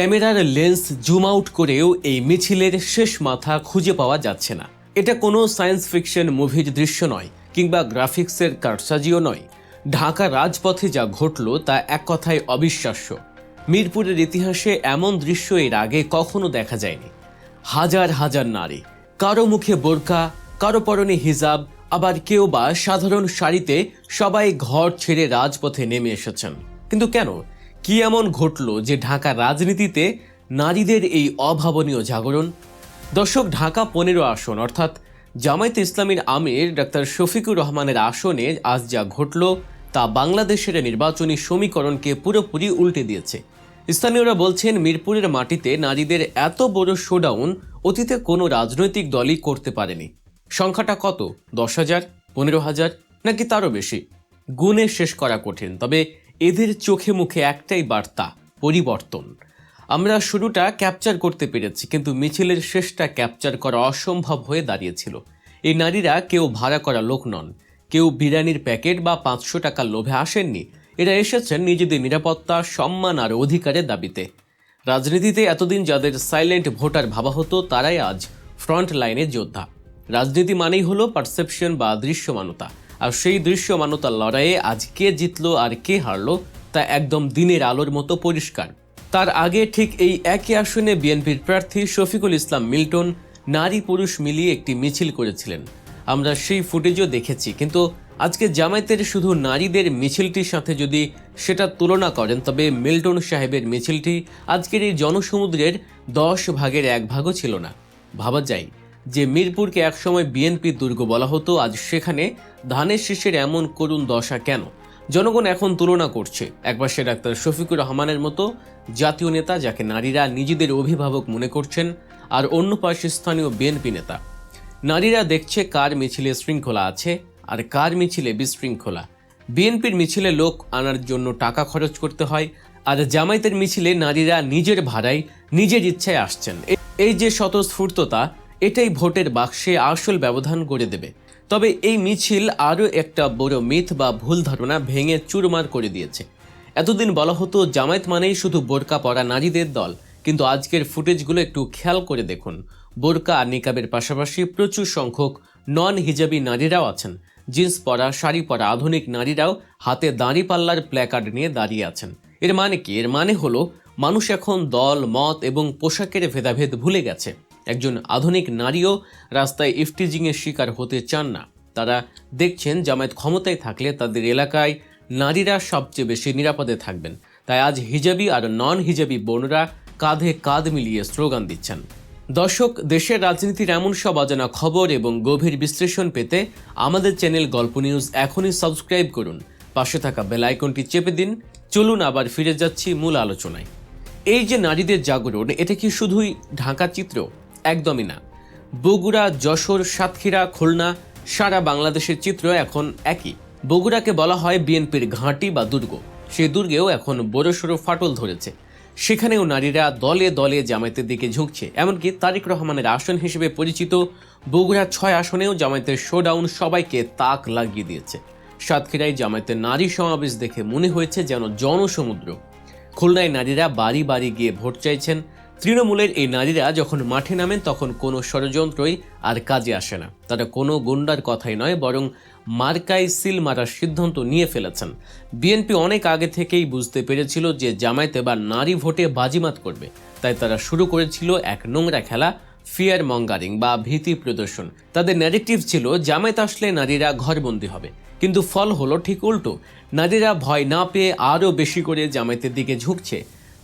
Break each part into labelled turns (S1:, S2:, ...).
S1: ক্যামেরার lens zoom out করেও এই মিছিলের শেষ মাথা খুঁজে পাওয়া যাচ্ছে না। এটা কোনো সায়েন্স ফিকশন মুভির দৃশ্য নয়, কিংবা গ্রাফিক্সের কারসাজিও নয়। ঢাকা রাজপথে যা ঘটল তা এক কথায় অবিশ্বাস্য। মিরপুরের ইতিহাসে এমন দৃশ্য এর আগে কখনো দেখা যায়নি। হাজার হাজার নারী, কারো মুখে বোরকা, কারো পরনে হিজাব, আবার কেউ বা সাধারণ শাড়িতে, সবাই ঘর ছেড়ে রাজপথে নেমে এসেছেন। কিন্তু কেন, কি এমন ঘটল যে ঢাকা রাজনীতিতে নারীদের এই অভাবনীয় জাগরণ? দর্শক, ঢাকা 15 আসন অর্থাৎ জামায়াতে ইসলামীর আমির ডাক্তার শফিকুর রহমানের আসনে আজ যা ঘটল তা বাংলাদেশের নির্বাচনী সমীকরণকে পুরোপুরি উল্টে দিয়েছে। স্থানীয়রা বলছেন, মিরপুরের মাটিতে নারীদের এত বড় শোডাউন অতীতে কোনো রাজনৈতিক দলই করতে পারেনি। সংখ্যাটা কত? 10,000, 15,000 নাকি তারও বেশি? গুণে শেষ করা কঠিন। তবে এদের চোখে মুখে একটাই বার্তা, পরিবর্তন। আমরা শুরুটা ক্যাপচার করতে পেরেছি, কিন্তু মিছিলের শেষটা ক্যাপচার করা অসম্ভব হয়ে দাঁড়িয়েছিল। এই নারীরা কেউ ভাড়া করা লোক নন, কেউ বিরিয়ানির প্যাকেট বা 500 টাকার লোভে আসেননি। এরা এসেছেন নিজেদের নিরাপত্তা, সম্মান আর অধিকারের দাবিতে। রাজনীতিতে এতদিন যাদের সাইলেন্ট ভোটার ভাবা হতো, তারাই আজ ফ্রন্ট লাইনের যোদ্ধা। রাজনীতি মানেই হলো পারসেপশন বা দৃশ্যমানতা, আর সেই দৃশ্যমানতার লড়াইয়ে আজ কে জিতলো আর কে হারলো তা একদম দিনের আলোর মতো পরিষ্কার। তার আগে ঠিক এই একই আসনে বিএনপির প্রার্থী শফিকুল ইসলাম মিল্টন নারী পুরুষ মিলিয়ে একটি মিছিল করেছিলেন। আমরা সেই ফুটেজও দেখেছি। কিন্তু আজকে জামায়াতের শুধু নারীদের মিছিলটির সাথে যদি সেটা তুলনা করেন, তবে মিল্টন সাহেবের মিছিলটি আজকের এই জনসমুদ্রের 10 ভাগের 1 ভাগও ছিল না। ভাবা যায় যে মিরপুরকে একসময় বিএনপির দুর্গ বলা হতো, আজ সেখানে ধানের শীষের এমন করুণ দশা কেন? জনগণ এখন তুলনা করছে একপাশে ডাক্তার শফিকুর রহমানের মতো জাতীয় নেতা, যাকে নারীরা নিজেদের অভিভাবক মনে করছেন, আর অন্য পাশে স্থানীয় বিএনপি নেতা। নারীরা দেখছে কার মিছিলে শৃঙ্খলা আছে আর কার মিছিলে বিশৃঙ্খলা। বিএনপির মিছিলে লোক আনার জন্য টাকা খরচ করতে হয়, আর জামায়াতের মিছিলে নারীরা নিজের ভাড়ায় নিজের ইচ্ছায় আসছেন। এই যে স্বতঃস্ফূর্ততা, এটাই ভোটের বাক্সে আসল ব্যবধান গড়ে দেবে। তবে এই মিছিল আরও একটা বড় মিথ বা ভুল ধারণা ভেঙে চুরমার করে দিয়েছে। এতদিন বলা হতো জামায়াত মানেই শুধু বোরকা পরা নারীদের দল, কিন্তু আজকের ফুটেজগুলো একটু খেয়াল করে দেখুন। বোরকা আর নিকাবের পাশাপাশি প্রচুর সংখ্যক নন হিজাবি নারীরাও আছেন। জিন্স পরা, শাড়ি পরা আধুনিক নারীরাও হাতে দাঁড়িপাল্লার প্ল্যাকার্ড নিয়ে দাঁড়িয়ে আছেন। এর মানে কি? এর মানে হলো মানুষ এখন দল, মত এবং পোশাকের ভেদাভেদ ভুলে গেছে। একজন আধুনিক নারীও রাস্তায় ইফটিজিংয়ের শিকার হতে চান না। তারা দেখছেন জামায়াত ক্ষমতায় থাকলে তাদের এলাকায় নারীরা সবচেয়ে বেশি নিরাপদে থাকবেন। তাই আজ হিজাবি আর নন হিজাবি বোনরা কাঁধে কাঁধ মিলিয়ে স্লোগান দিচ্ছেন। দর্শক, দেশের রাজনীতির এমন সব অজানা খবর এবং গভীর বিশ্লেষণ পেতে আমাদের চ্যানেল গল্প নিউজ এখনই সাবস্ক্রাইব করুন। পাশে থাকা বেল আইকনটি চেপে দিন। চলুন আবার ফিরে যাচ্ছি মূল আলোচনায়। এই যে নারীদের জাগরণ, এটা কি শুধুই ঢাকার চিত্র? একদমই না। বগুড়া, যশোর, সাতক্ষীরা, খুলনা, সারা বাংলাদেশের চিত্র এখন একই। বগুড়াকে বলা হয় বিএনপির ঘাঁটি বা দুর্গ। সেই দুর্গেও এখন বড়সড় ফাটল ধরেছে। সেখানেও নারীরা দলে দলে জামায়াতের দিকে ঝুঁকছে। এমনকি তারেক রহমানের আসন হিসেবে পরিচিত বগুড়া 6 আসনেও জামায়াতের শোডাউন সবাইকে তাক লাগিয়ে দিয়েছে। সাতক্ষীরায় জামায়াতের নারী সমাবেশ দেখে মনে হয়েছে যেন জনসমুদ্র। খুলনায় নারীরা বাড়ি বাড়ি গিয়ে ভোট চাইছেন। তৃণমূলের এই নারীরা যখন মাঠে নামেন তখন কোনো ষড়যন্ত্রই আর কাজে আসে না। তারা কোনো গুন্ডার কথাই নয়, বরং মার্কায় সিল মারার সিদ্ধান্ত নিয়ে ফেলেছেন। বিএনপি অনেক আগে থেকেই বুঝতে পেরেছিল যে জামায়াত এবার নারী ভোটে বাজিমাত করবে। তাই তারা শুরু করেছিল এক নোংরা খেলা, ফিয়ার মঙ্গারিং বা ভীতি প্রদর্শন। তাদের ন্যারেটিভ ছিল জামায়াত আসলে নারীরা ঘরবন্দি হবে, কিন্তু ফল হলো ঠিক উল্টো। নারীরা ভয় না পেয়ে আরও বেশি করে জামায়াতের দিকে ঝুঁকছে।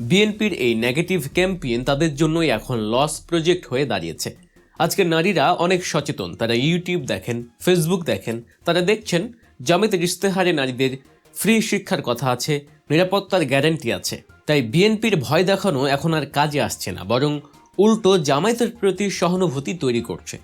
S1: বিএনপির এই নেগেটিভ ক্যাম্পেইন তাদের জন্যই এখন লস প্রজেক্ট হয়ে দাঁড়িয়েছে। আজকের নারীরা অনেক সচেতন। তারা ইউটিউব দেখেন, ফেসবুক দেখেন। তারা দেখছেন জামায়াতের ইশতেহারে নারীদের ফ্রি শিক্ষার কথা আছে, নিরাপত্তার গ্যারান্টি আছে। তাই বিএনপির ভয় দেখানো এখন আর কাজে আসছে না, বরং উল্টো জামায়াতের প্রতি সহানুভূতি তৈরি করছে।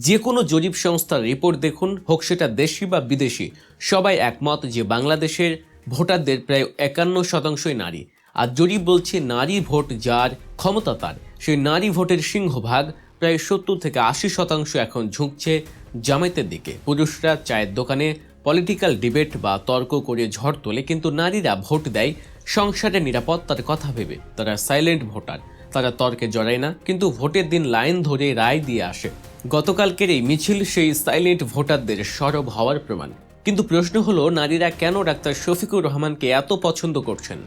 S1: যে কোনো জরিপ সংস্থার রিপোর্ট দেখুন, হোক সেটা দেশি বা বিদেশি, সবাই একমত যে বাংলাদেশের ভোটারদের প্রায় 51% নারী। আর জরিপ বলছে নারী ভোট যার, ক্ষমতা তার। সেই নারী ভোটের সিংহভাগ প্রায় 70 থেকে 80% এখন ঝুঁকছে জামায়াতের দিকে। পুরুষরা চায়ের দোকানে, পলিটিক্যাল ডিবেট বা তর্ক করে ঝড় তোলে, কিন্তু নারীরা ভোট দেয় সংসারের নিরাপত্তার কথা ভেবে। তারা সাইলেন্ট ভোটার, তারা তর্কে জড়ায় না, কিন্তু ভোটের দিন লাইন ধরে রায় দিয়ে আসে। গতকালকের এই মিছিল সেই সাইলেন্ট ভোটারদের সরব হওয়ার প্রমাণ। কিন্তু প্রশ্ন হলো, নারীরা কেন ডাক্তার শফিকুর রহমানকে এত পছন্দ করছেন?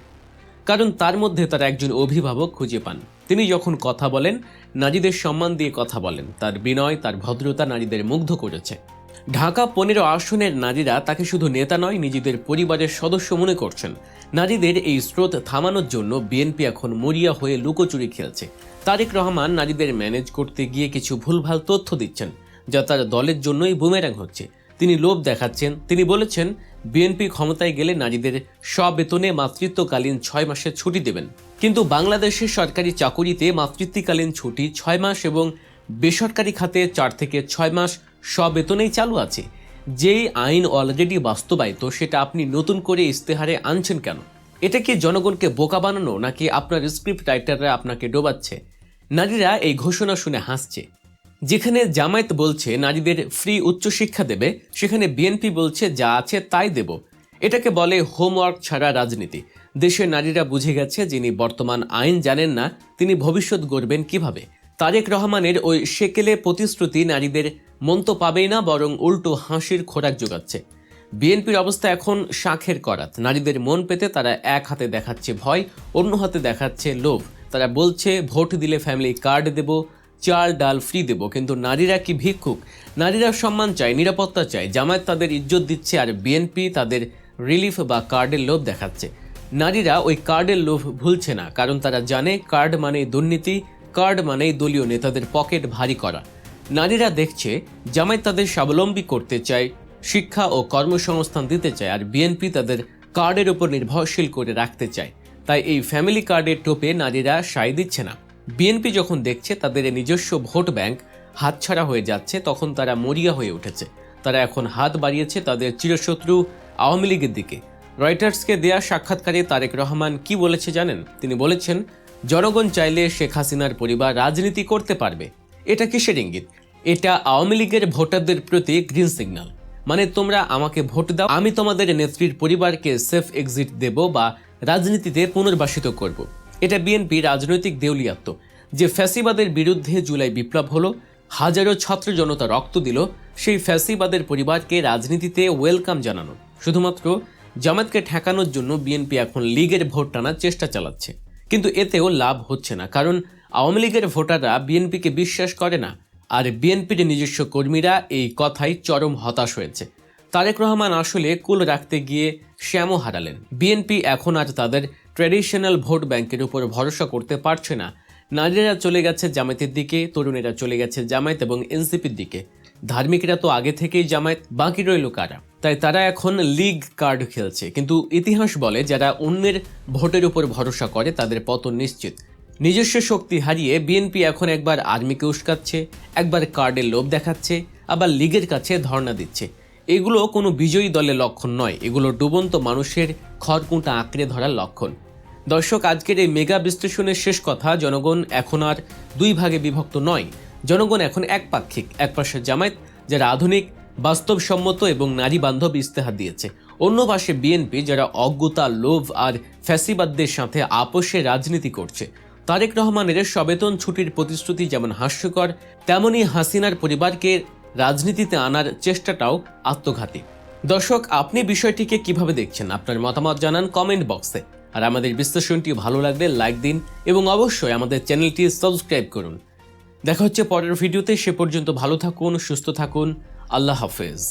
S1: কারণ তার মধ্যে তারা একজন অভিভাবক খুঁজে পান। তিনি যখন কথা বলেন, নারীদের সম্মান দিয়ে কথা বলেন। তার বিনয়, তার ভদ্রতা নারীদের মুগ্ধ করেছে। ঢাকা 15 আসনের নারীরা তাকে শুধু নেতা নয়, নিজেদের পরিবারের সদস্য মনে করছেন। নারীদের এই স্রোত থামানোর জন্য বিএনপি এখন মরিয়া হয়ে লুকোচুরি খেলছে। তারেক রহমান নারীদের ম্যানেজ করতে গিয়ে কিছু ভুলভাল তথ্য দিচ্ছেন, যা তার দলের জন্যই বুমেরাং হচ্ছে। তিনি লোভ দেখাচ্ছেন। তিনি বলেছেন, বিএনপি ক্ষমতায় গেলে নারীদের স্ববেতনে মাতৃত্বকালীন 6 মাসের ছুটি দেবেন। কিন্তু বাংলাদেশের সরকারি চাকুরিতে মাতৃত্বকালীন ছুটি 6 মাস এবং বেসরকারি খাতে 4 থেকে 6 মাস স্ববেতনেই চালু আছে। যেই আইন অলরেডি বাস্তবায়িত, সেটা আপনি নতুন করে ইস্তেহারে আনছেন কেন? এটা কি জনগণকে বোকা বানানো, নাকি আপনার স্ক্রিপ্ট রাইটাররা আপনাকে ডোবাচ্ছে? নারীরা এই ঘোষণা শুনে হাসছে। যেখানে জামায়াত বলছে নারীদের ফ্রি উচ্চশিক্ষা দেবে, সেখানে বিএনপি বলছে যা আছে তাই দেব। এটাকে বলে হোমওয়ার্ক ছাড়া রাজনীতি। দেশের নারীরা বুঝে গেছে, যিনি বর্তমান আইন জানেন না, তিনি ভবিষ্যৎ গড়বেন কিভাবে। তারেক রহমানের ওই সেকেলে প্রতিশ্রুতি নারীদের মন তো পাবেই না, বরং উল্টো হাসির খোরাক যোগাচ্ছে। বিএনপির অবস্থা এখন শাঁখের করাত। নারীদের মন পেতে তারা এক হাতে দেখাচ্ছে ভয়, অন্য হাতে দেখাচ্ছে লোভ। তারা বলছে ভোট দিলে ফ্যামিলি কার্ড দেব, চাল ডাল ফ্রি দেব। কিন্তু নারীরা কি ভিক্ষুক? নারীরা সম্মান চায়, নিরাপত্তা চায়। জামায়াত তাদের ইজ্জত দিচ্ছে, আর বিএনপি তাদের রিলিফ বা কার্ডের লোভ দেখাচ্ছে। নারীরা ওই কার্ডের লোভ ভুলছে না, কারণ তারা জানে কার্ড মানেই দুর্নীতি, কার্ড মানেই দলীয় নেতাদের পকেট ভারী করা। নারীরা দেখছে জামায়াত তাদের স্বাবলম্বী করতে চায়, শিক্ষা ও কর্মসংস্থান দিতে চায়, আর বিএনপি তাদের কার্ডের উপর নির্ভরশীল করে রাখতে চায়। তাই এই ফ্যামিলি কার্ডের টোপে নারীরা সায় দিচ্ছে না। বিএনপি যখন দেখছে তাদের নিজস্ব ভোট ব্যাংক হাতছাড়া হয়ে যাচ্ছে, তখন তারা মরিয়া হয়ে উঠেছে। তারা এখন হাত বাড়িয়েছে তাদের চিরশত্রু আওয়ামী লীগের দিকে। রয়টার্সকে দেয়া সাক্ষাৎকারে তারেক রহমান কি বলেছে জানেন? তিনি বলেছেন, জনগণ চাইলে শেখ হাসিনার পরিবার রাজনীতি করতে পারবে। এটা কিসের ইঙ্গিত? এটা আওয়ামী লীগের ভোটারদের প্রতি গ্রিন সিগন্যাল। মানে তোমরা আমাকে ভোট দাও, আমি তোমাদের নেত্রীর পরিবারকে সেফ এক্সিট দেব বা রাজনীতিতে পুনর্বাসিত করব। এটা বিএনপি রাজনৈতিক দেউলিয়াত্ব। যে ফ্যাসিবাদের বিরুদ্ধে জুলাই বিপ্লব হলো, হাজারো ছাত্র জনতা রক্ত দিল, সেই ফ্যাসিবাদের পরিবারকে রাজনীতিতে ওয়েলকাম জানানো। শুধুমাত্র জামায়াতকে ঠেকানোর জন্য বিএনপি এখন লীগের ভোট টানার চেষ্টা চালাচ্ছে। কিন্তু এতেও লাভ হচ্ছে না, কারণ আওয়ামী লীগের ভোটাররা বিএনপিকে বিশ্বাস করে না, আর বিএনপির নিজস্ব কর্মীরা এই কথাই চরম হতাশ হয়েছে। তারেক রহমান আসলে কুল রাখতে গিয়ে শ্যামও হারালেন। বিএনপি এখন আর তাদের ট্র্যাডিশনাল ভোট ব্যাংকের উপর ভরসা করতে পারছে না। নারীরা চলে গেছে জামায়াতের দিকে, তরুণেরা চলে গেছে জামায়াত এবং এনসিপির দিকে। ধার্মিকরা তো আগে থেকেই জামায়াত, বাকি রইল কারা? তাই তারা এখন লীগ কার্ড খেলছে। কিন্তু ইতিহাস বলে, যারা অন্যের ভোটের উপর ভরসা করে তাদের পতন নিশ্চিত। নিজস্ব শক্তি হারিয়ে বিএনপি এখন একবার আর্মিকে উস্কাচ্ছে, একবার কার্ডের লোভ দেখাচ্ছে, আবার লীগের কাছে ধর্ণা দিচ্ছে। এগুলো কোনো বিজয়ী দলের লক্ষণ নয়, এগুলো ডুবন্ত মানুষের খড়কুঁটা আঁকড়ে ধরার লক্ষণ। দর্শক, আজকের এই মেগা বিশ্লেষণের শেষ কথা, জনগণ এখন আর দুই ভাগে বিভক্ত নয়। জনগণ এখন একপাক্ষিক। একপাশে জামায়াত, যারা আধুনিক, বাস্তবসম্মত এবং নারী বান্ধব ইস্তেহার দিয়েছে। অন্য পাশে বিএনপি, যারা অজ্ঞতা, লোভ আর ফ্যাসিবাদদের সাথে আপোষে রাজনীতি করছে। তারেক রহমানের সবেতন ছুটির প্রতিশ্রুতি যেমন হাস্যকর, তেমনি হাসিনার পরিবারকে রাজনীতিতে আনার চেষ্টাটাও আত্মঘাতী। দর্শক, আপনি বিষয়টিকে কিভাবে দেখছেন? আপনার মতামত জানান কমেন্ট বক্সে। আর আমাদের বিশ্লেষণটি ভালো লাগলে লাইক দিন এবং অবশ্যই আমাদের চ্যানেলটি সাবস্ক্রাইব করুন। দেখা হচ্ছে পরের ভিডিওতে। সে পর্যন্ত ভালো থাকুন, সুস্থ থাকুন। আল্লাহ হাফেজ।